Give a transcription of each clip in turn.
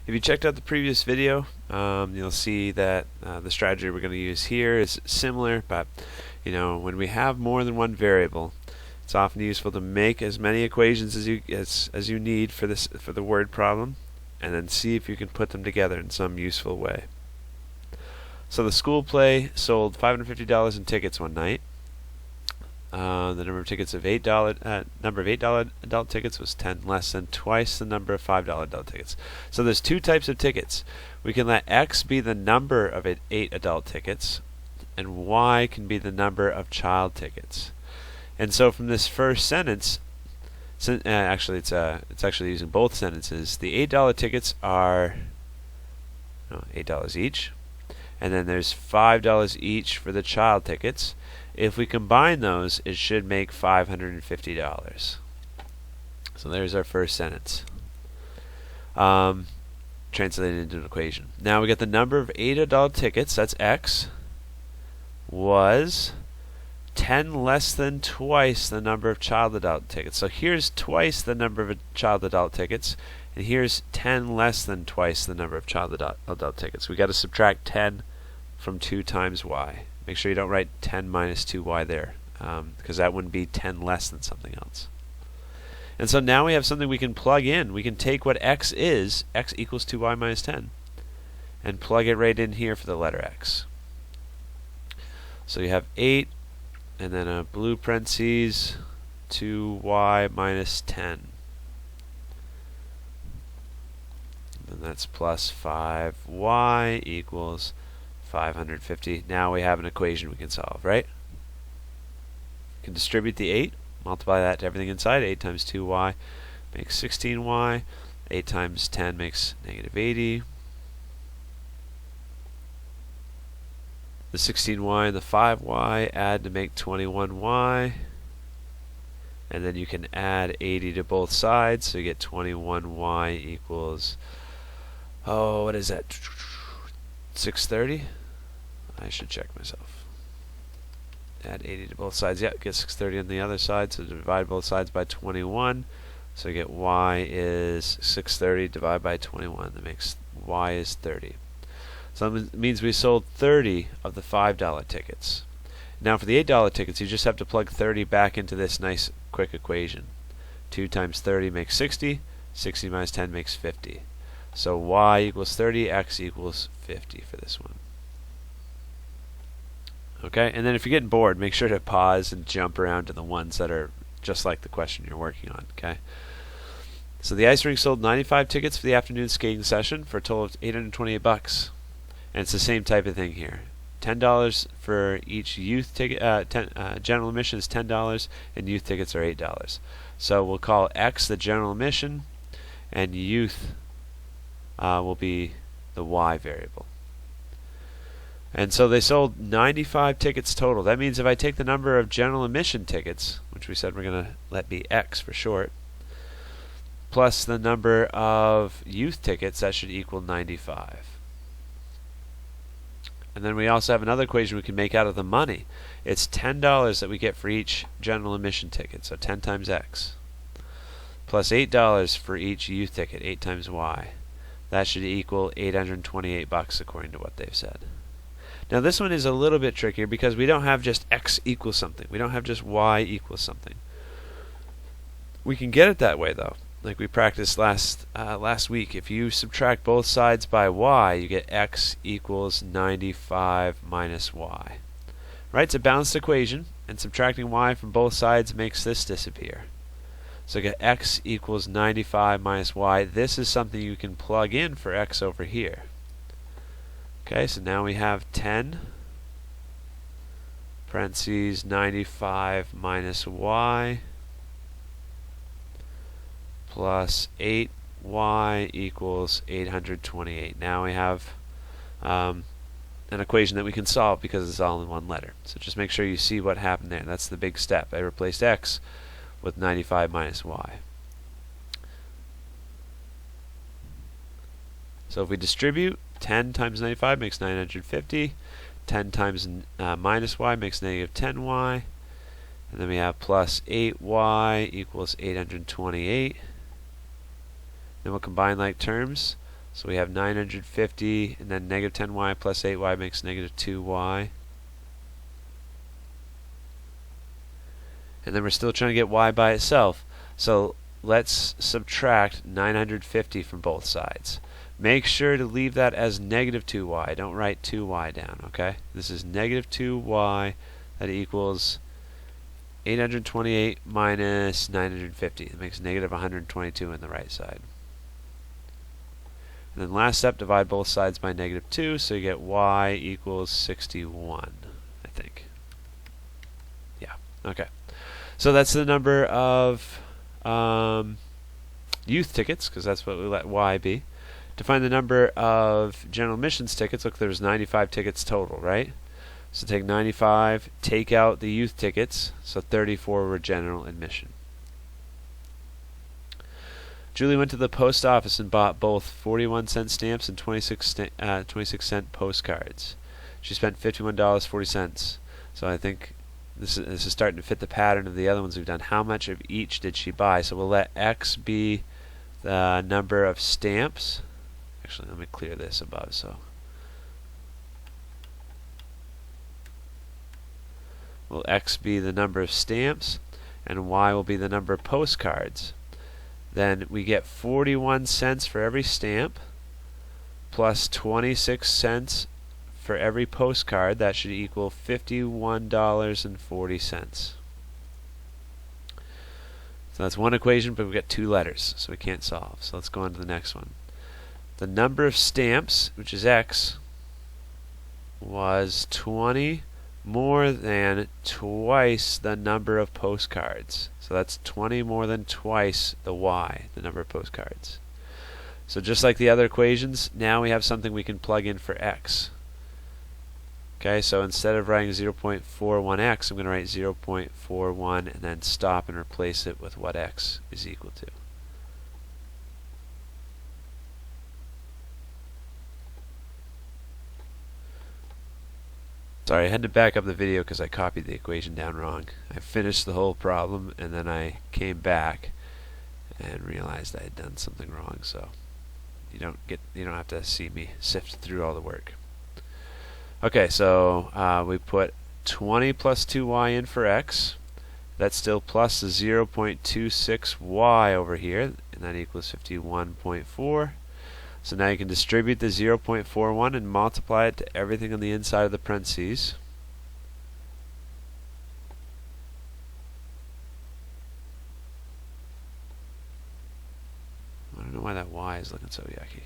If you checked out the previous video, you'll see that the strategy we're going to use here is similar, but when we have more than one variable, it's often useful to make as many equations as you need for the word problem, and then see if you can put them together in some useful way. So the school play sold $550 in tickets one night. The number of tickets of $8 adult tickets was 10, less than twice the number of $5 adult tickets. So there's two types of tickets. We can let X be the number of 8 adult tickets, and Y can be the number of child tickets. And so from this first sentence, actually it's actually using both sentences. The $8 tickets are $8 each, and then there's $5 each for the child tickets. If we combine those, it should make $550. So there's our first sentence, translated into an equation. Now we got the number of 8 adult tickets, that's X, was 10 less than twice the number of child adult tickets. So here's twice the number of child adult tickets, and here's 10 less than twice the number of child adult tickets. We got to subtract 10 from 2 times Y. Make sure you don't write 10 minus 2y there, because that wouldn't be 10 less than something else. And so now we have something we can plug in. We can take what X is, X equals 2y minus 10, and plug it right in here for the letter X. So you have 8, and then a blue parentheses, 2y minus 10. And that's plus 5y equals 550. Now we have an equation we can solve, right? We can distribute the 8, multiply that to everything inside. 8 times 2y makes 16y. 8 times 10 makes negative 80. The 16y and the 5y add to make 21y. And then you can add 80 to both sides, so you get 21y equals, what is that? 630? I should check myself. Add 80 to both sides. Yeah, get 630 on the other side, so divide both sides by 21. So you get y is 630 divided by 21. That makes y is 30. So that means we sold 30 of the $5 tickets. Now for the $8 tickets, you just have to plug 30 back into this nice quick equation. 2 times 30 makes 60. 60 minus 10 makes 50. So y equals 30, x equals 50 for this one. Okay, and then if you're getting bored, make sure to pause and jump around to the ones that are just like the question you're working on. Okay. So the ice rink sold 95 tickets for the afternoon skating session for a total of $828. And it's the same type of thing here. $10 for each youth ticket. General admission is $10, and youth tickets are $8. So we'll call X the general admission, and youth will be the Y variable. And so they sold 95 tickets total. That means if I take the number of general admission tickets, which we said we're going to let be X for short, plus the number of youth tickets, that should equal 95. And then we also have another equation we can make out of the money. It's $10 that we get for each general admission ticket, so 10 times X, plus $8 for each youth ticket, 8 times Y. That should equal $828 according to what they've said. Now this one is a little bit trickier because we don't have just X equals something. We don't have just Y equals something. We can get it that way though, like we practiced last week. If you subtract both sides by Y, you get X equals 95 minus Y. Right? It's a balanced equation, and subtracting Y from both sides makes this disappear. So you get X equals 95 minus Y. This is something you can plug in for X over here. Okay, so now we have 10 parentheses 95 minus Y plus 8y equals 828. Now we have an equation that we can solve because it's all in one letter. So just make sure you see what happened there. That's the big step. I replaced X with 95 minus Y. So if we distribute, 10 times 95 makes 950. 10 times minus y makes negative 10y. And then we have plus 8y equals 828. Then we'll combine like terms. So we have 950, and then negative 10y plus 8y makes negative 2y. And then we're still trying to get y by itself. So let's subtract 950 from both sides. Make sure to leave that as negative 2y. Don't write 2y down, okay? This is negative 2y. That equals 828 minus 950. It makes negative 122 on the right side. And then last step, divide both sides by negative 2, so you get y equals 61, I think. Yeah, okay. So that's the number of youth tickets, because that's what we let y be. To find the number of general admissions tickets, look, there's 95 tickets total, right? So take 95, take out the youth tickets, so 34 were general admission. Julie went to the post office and bought both 41-cent stamps and 26-cent postcards. She spent $51.40. So I think this is starting to fit the pattern of the other ones we've done. How much of each did she buy? So we'll let X be the number of stamps. Actually, let me clear this above. So will X be the number of stamps, and Y will be the number of postcards. Then we get 41 cents for every stamp, plus 26 cents for every postcard. That should equal $51.40. So that's one equation, but we've got two letters, so we can't solve. So let's go on to the next one. The number of stamps, which is X, was 20 more than twice the number of postcards. So that's 20 more than twice the Y, the number of postcards. So just like the other equations, now we have something we can plug in for X. Okay, so instead of writing 0.41x, I'm going to write 0.41 and then stop and replace it with what X is equal to. Sorry, I had to back up the video because I copied the equation down wrong. I finished the whole problem and then I came back and realized I had done something wrong. So you don't have to see me sift through all the work. Okay, so we put 20 plus 2y in for X. That's still plus the 0.26y over here, and that equals 51.4. So now you can distribute the 0.41 and multiply it to everything on the inside of the parentheses. I don't know why that y is looking so yucky.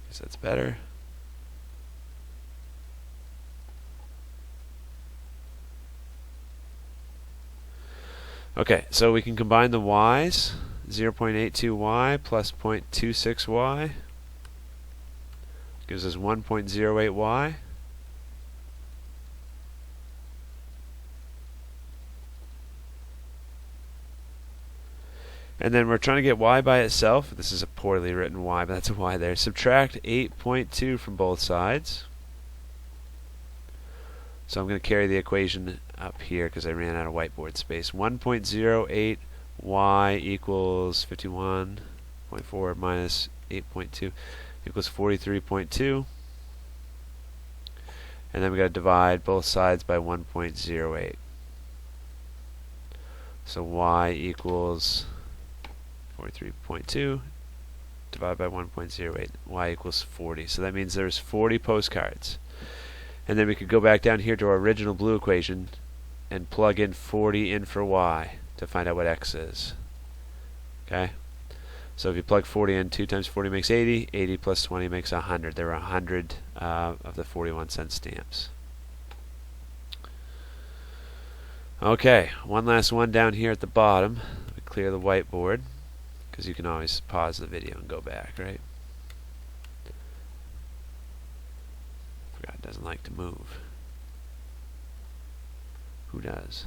Guess that's better. Okay, so we can combine the y's. 0.82y plus 0.26y gives us 1.08y. And then we're trying to get y by itself. This is a poorly written y, but that's a y there. Subtract 8.2 from both sides. So I'm going to carry the equation up here because I ran out of whiteboard space. 1.08 y equals 51.4 minus 8.2 equals 43.2. And then we got to divide both sides by 1.08. So y equals 43.2 divided by 1.08. Y equals 40. So that means there's 40 postcards. And then we could go back down here to our original blue equation and plug in 40 in for y to find out what x is. Okay? So if you plug 40 in, 2 times 40 makes 80. 80 plus 20 makes 100. There were 100 of the 41-cent stamps. Okay, one last one down here at the bottom. Let me clear the whiteboard because you can always pause the video and go back, right? Forgot, doesn't like to move. Who does?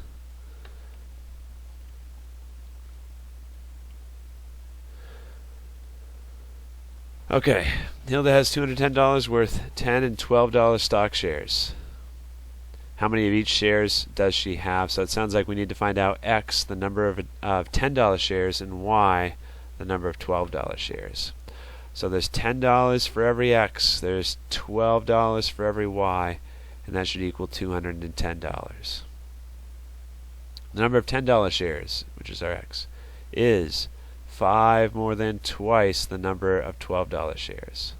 Okay, Hilda has $210 worth $10 and $12 stock shares. how many of each shares does she have? So it sounds like we need to find out X, the number of $10 shares, and Y, the number of $12 shares. So there's $10 for every X, there's $12 for every Y, and that should equal $210. The number of $10 shares, which is our X, is 5 more than twice the number of $12 shares.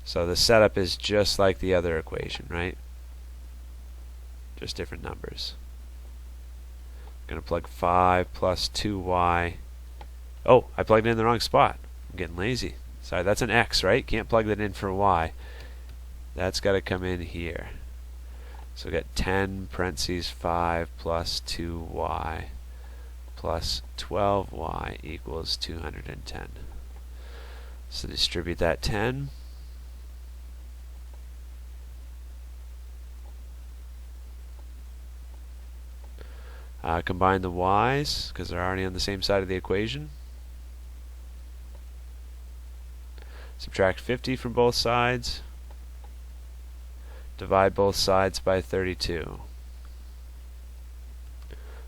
So the setup is just like the other equation, right? Just different numbers. I'm going to plug 5 plus 2y. Oh, I plugged it in the wrong spot. I'm getting lazy. Sorry, that's an X, right? Can't plug that in for Y. That's got to come in here. So we got 10 parentheses 5 plus 2y plus 12y equals 210. So distribute that 10. Combine the y's because they're already on the same side of the equation. Subtract 50 from both sides. Divide both sides by 32.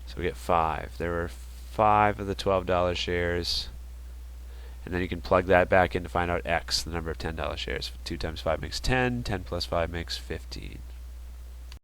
So we get 5. There were 5 of the $12 shares. And then you can plug that back in to find out X, the number of $10 shares. 2 times 5 makes 10. 10 plus 5 makes 15.